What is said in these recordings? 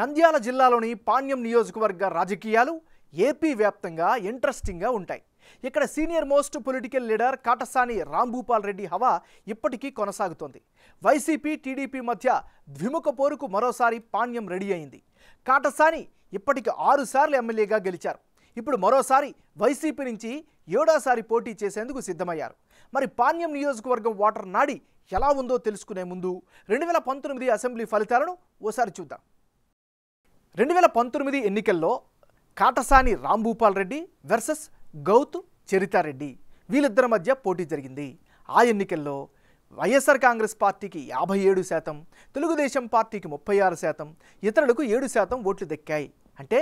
నంద్యాల జిల్లాలోని పాణ్యం నియోజకవర్గ రాజకీయాలు ఏపీ వ్యాప్తంగా ఇంట్రెస్టింగ్గా ఉంటాయి. ఇక్కడ senior most political leader Katasani Rambhupal Reddy హవా ఇప్పటికీ కొనసాగుతోంది. వైసీపీ టీడీపీ మధ్య ద్విముఖ పోరుకు మరోసారి పాణ్యం రెడీ అయింది. కాటసాని ఇప్పటికి 6 సార్లు ఎమ్మెల్యేగా గెలిచారు. ఇప్పుడు మరోసారి వైసీపీ నుంచి 7వ పోటీ చేసేందుకు సిద్ధమయ్యారు. మరి పాణ్యం నియోజకవర్గం ఓటర్ నాడి ఎలా ఉందో తెలుసుకునే ముందు 2019 అసెంబ్లీ ఫలితాలను ఓసారి చూద్దాం. 2019 ఎన్నికల్లో కాటసాని రాంభూపాల్ రెడ్డి వర్సెస్ గౌతు చరితారెడ్డి వీళ్ళిద్దరి మధ్య పోటీ జరిగింది. ఆ ఎన్నికల్లో వైఎస్ఆర్ కాంగ్రెస్ పార్టీకి 57%, తెలుగుదేశం పార్టీకి 36%, ఇతరులకు 7% ఓట్లు దక్కాయి. అంటే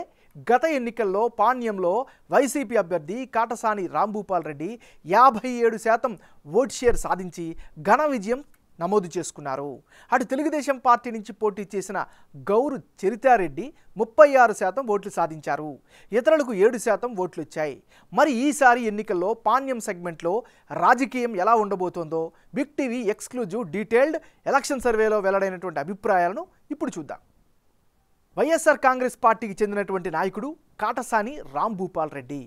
గత ఎన్నికల్లో పాణ్యంలో వైసీపీ అభ్యర్థి కాటసాని రాంభూపాల్ రెడ్డి 57% ఓట్ షేర్ సాధించి ఘన విజయం నమోదు చేసుకున్నారు. అటు తెలుగుదేశం పార్టీ నుంచి పోటీ చేసిన గౌరు చరితారెడ్డి 36% ఓట్లు సాధించారు. ఇతరులకు 7% ఓట్లు వచ్చాయి. మరి ఈసారి ఎన్నికల్లో పాణ్యం సెగ్మెంట్లో రాజకీయం ఎలా ఉండబోతోందో Big TV exclusive detailed election సర్వేలో వెల్లడైనటువంటి అభిప్రాయాలను ఇప్పుడు చూద్దాం. వైఎస్ఆర్ కాంగ్రెస్ పార్టీకి చెందినటువంటి నాయకుడు కాటసాని రాంభూపాల్ రెడ్డి.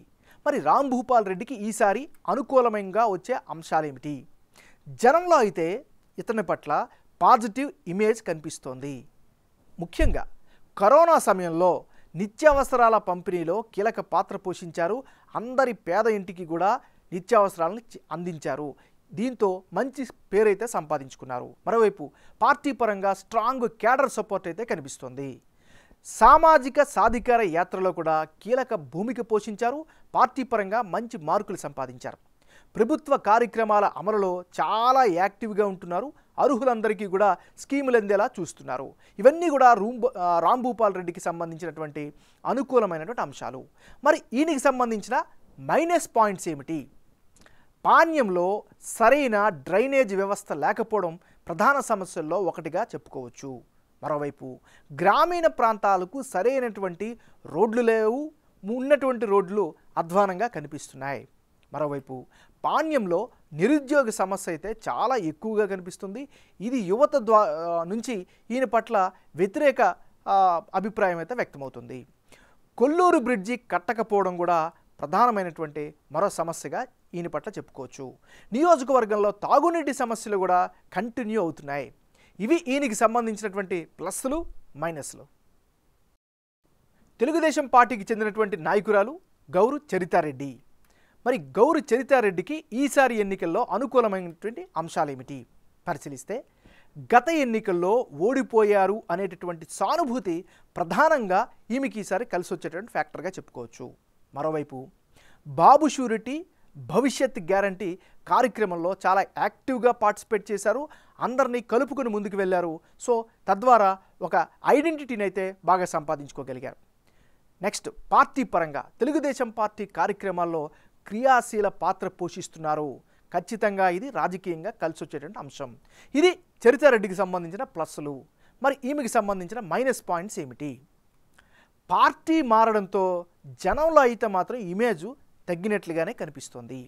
మరి రాంభూపాల్ రెడ్డికి ఈసారి అనుకూలంగా వచ్చే అంశాలేమిటి? జనంలో అయితే ఇతని పట్ల పాజిటివ్ ఇమేజ్ కనిపిస్తోంది. ముఖ్యంగా కరోనా సమయంలో నిత్యావసరాల పంపిణీలో కీలక పాత్ర పోషించారు. అందరి పేద ఇంటికి కూడా నిత్యావసరాలను అందించారు. దీంతో మంచి పేరైతే సంపాదించుకున్నారు. మరోవైపు పార్టీ పరంగా స్ట్రాంగ్ క్యాడర్ సపోర్ట్ అయితే కనిపిస్తోంది. సామాజిక సాధికార యాత్రలో కూడా కీలక భూమిక పోషించారు. పార్టీ పరంగా మంచి మార్కులు సంపాదించారు. ప్రభుత్వ కార్యక్రమాల అమలులో చాలా యాక్టివ్గా ఉంటున్నారు. అర్హులందరికీ కూడా స్కీములు అందేలా చూస్తున్నారు. ఇవన్నీ కూడా రాంభూపాల్ రెడ్డికి సంబంధించినటువంటి అనుకూలమైనటువంటి అంశాలు. మరి ఈయనకి సంబంధించిన మైనస్ పాయింట్స్ ఏమిటి? పాణ్యంలో సరైన డ్రైనేజ్ వ్యవస్థ లేకపోవడం ప్రధాన సమస్యల్లో ఒకటిగా చెప్పుకోవచ్చు. మరోవైపు గ్రామీణ ప్రాంతాలకు సరైనటువంటి రోడ్లు లేవు. ఉన్నటువంటి రోడ్లు అధ్వానంగా కనిపిస్తున్నాయి. మరోవైపు పాణ్యంలో నిరుద్యోగ సమస్య అయితే చాలా ఎక్కువగా కనిపిస్తుంది. ఇది యువత నుంచి ఈయన పట్ల వ్యతిరేక అభిప్రాయం అయితే వ్యక్తమవుతుంది. కొల్లూరు బ్రిడ్జి కట్టకపోవడం కూడా ప్రధానమైనటువంటి మరో సమస్యగా ఈయన పట్ల చెప్పుకోవచ్చు. నియోజకవర్గంలో తాగునీటి సమస్యలు కూడా కంటిన్యూ అవుతున్నాయి. ఇవి ఈయనకి సంబంధించినటువంటి ప్లస్లు మైనస్లు. తెలుగుదేశం పార్టీకి చెందినటువంటి నాయకురాలు గౌరు చరితారెడ్డి. మరి గౌరు చరితారెడ్డికి ఈసారి ఎన్నికల్లో అనుకూలమైనటువంటి అంశాలేమిటి పరిశీలిస్తే, గత ఎన్నికల్లో ఓడిపోయారు అనేటటువంటి సానుభూతి ప్రధానంగా ఈమెకి ఈసారి కలిసి వచ్చేటువంటి ఫ్యాక్టర్గా చెప్పుకోవచ్చు. మరోవైపు బాబు షూరిటీ భవిష్యత్ గ్యారంటీ కార్యక్రమంలో చాలా యాక్టివ్గా పార్టిసిపేట్ చేశారు. అందరినీ కలుపుకొని ముందుకు వెళ్ళారు. సో తద్వారా ఒక ఐడెంటిటీని అయితే బాగా సంపాదించుకోగలిగారు. నెక్స్ట్ పార్టీ పరంగా తెలుగుదేశం పార్టీ కార్యక్రమాల్లో క్రియాశీల పాత్ర పోషిస్తున్నారు. ఖచ్చితంగా ఇది రాజకీయంగా కలిసి వచ్చేటువంటి అంశం. ఇది చరితారెడ్డికి సంబంధించిన ప్లస్లు. మరి ఈమెకి సంబంధించిన మైనస్ పాయింట్స్ ఏమిటి? పార్టీ మారడంతో జనంలో అయితే మాత్రం ఇమేజ్ తగ్గినట్లుగానే కనిపిస్తోంది.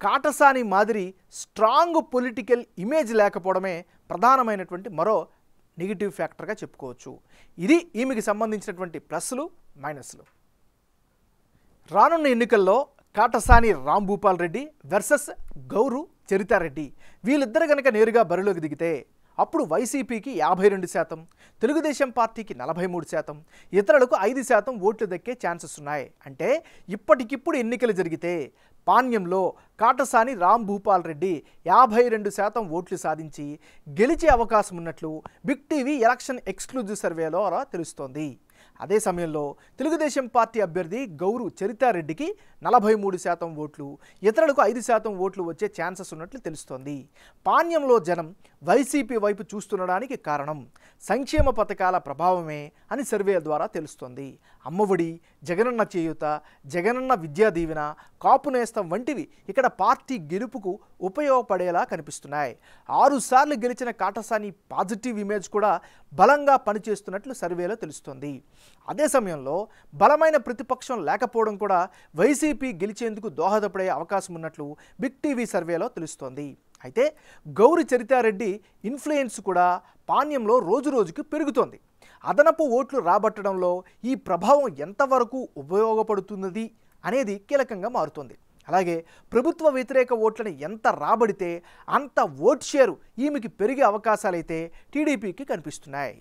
కాటసాని మాదిరి స్ట్రాంగ్ పొలిటికల్ ఇమేజ్ లేకపోవడమే ప్రధానమైనటువంటి మరో నెగిటివ్ ఫ్యాక్టర్గా చెప్పుకోవచ్చు. ఇది ఈమెకి సంబంధించినటువంటి ప్లస్లు మైనస్లు. రానున్న ఎన్నికల్లో కాటసాని రాంభూపాల్ రెడ్డి వర్సెస్ గౌరు చరితారెడ్డి వీళ్ళిద్దరు కనుక నేరుగా బరిలోకి దిగితే అప్పుడు వైసీపీకి 52%, తెలుగుదేశం పార్టీకి 43%, ఇతరులకు 5% ఓట్లు దక్కే ఛాన్సెస్ ఉన్నాయి. అంటే ఇప్పటికిప్పుడు ఎన్నికలు జరిగితే పాణ్యంలో కాటసాని రాంభూపాల్ రెడ్డి 52% ఓట్లు సాధించి గెలిచే అవకాశం ఉన్నట్లు బిగ్ టీవీ ఎలక్షన్ ఎక్స్క్లూజివ్ సర్వేలో తెలుస్తోంది. అదే సమయంలో తెలుగుదేశం పార్టీ అభ్యర్థి గౌరు చరితారెడ్డికి 43% ఓట్లు, ఇతరులకు 5% ఓట్లు వచ్చే ఛాన్సెస్ ఉన్నట్లు తెలుస్తోంది. పాణ్యంలో జనం వైసీపీ వైపు చూస్తుండడానికి కారణం సంక్షేమ పథకాల ప్రభావమే అని సర్వే ద్వారా తెలుస్తోంది. అమ్మఒడి, జగనన్న చేయూత, జగనన్న విద్యా దీవెన, కాపు నేస్తం వంటివి ఇక్కడ పార్టీ గెలుపుకు ఉపయోగపడేలా కనిపిస్తున్నాయి. 6 సార్లు గెలిచిన కాటసాని పాజిటివ్ ఇమేజ్ కూడా బలంగా పనిచేస్తున్నట్లు సర్వేలో తెలుస్తోంది. అదే సమయంలో బలమైన ప్రతిపక్షం లేకపోవడం కూడా వైసీపీ గెలిచేందుకు దోహదపడే అవకాశం ఉన్నట్లు బిగ్ టీవీ సర్వేలో తెలుస్తోంది. అయితే గౌరి చరితారెడ్డి ఇన్ఫ్లుయెన్స్ కూడా పాణ్యంలో రోజురోజుకి పెరుగుతోంది. అదనపు ఓట్లు రాబట్టడంలో ఈ ప్రభావం ఎంతవరకు ఉపయోగపడుతున్నది అనేది కీలకంగా మారుతోంది. అలాగే ప్రభుత్వ వ్యతిరేక ఓట్లను ఎంత రాబడితే అంత ఓట్ షేరు ఈమెకి పెరిగే అవకాశాలైతే టీడీపీకి కనిపిస్తున్నాయి.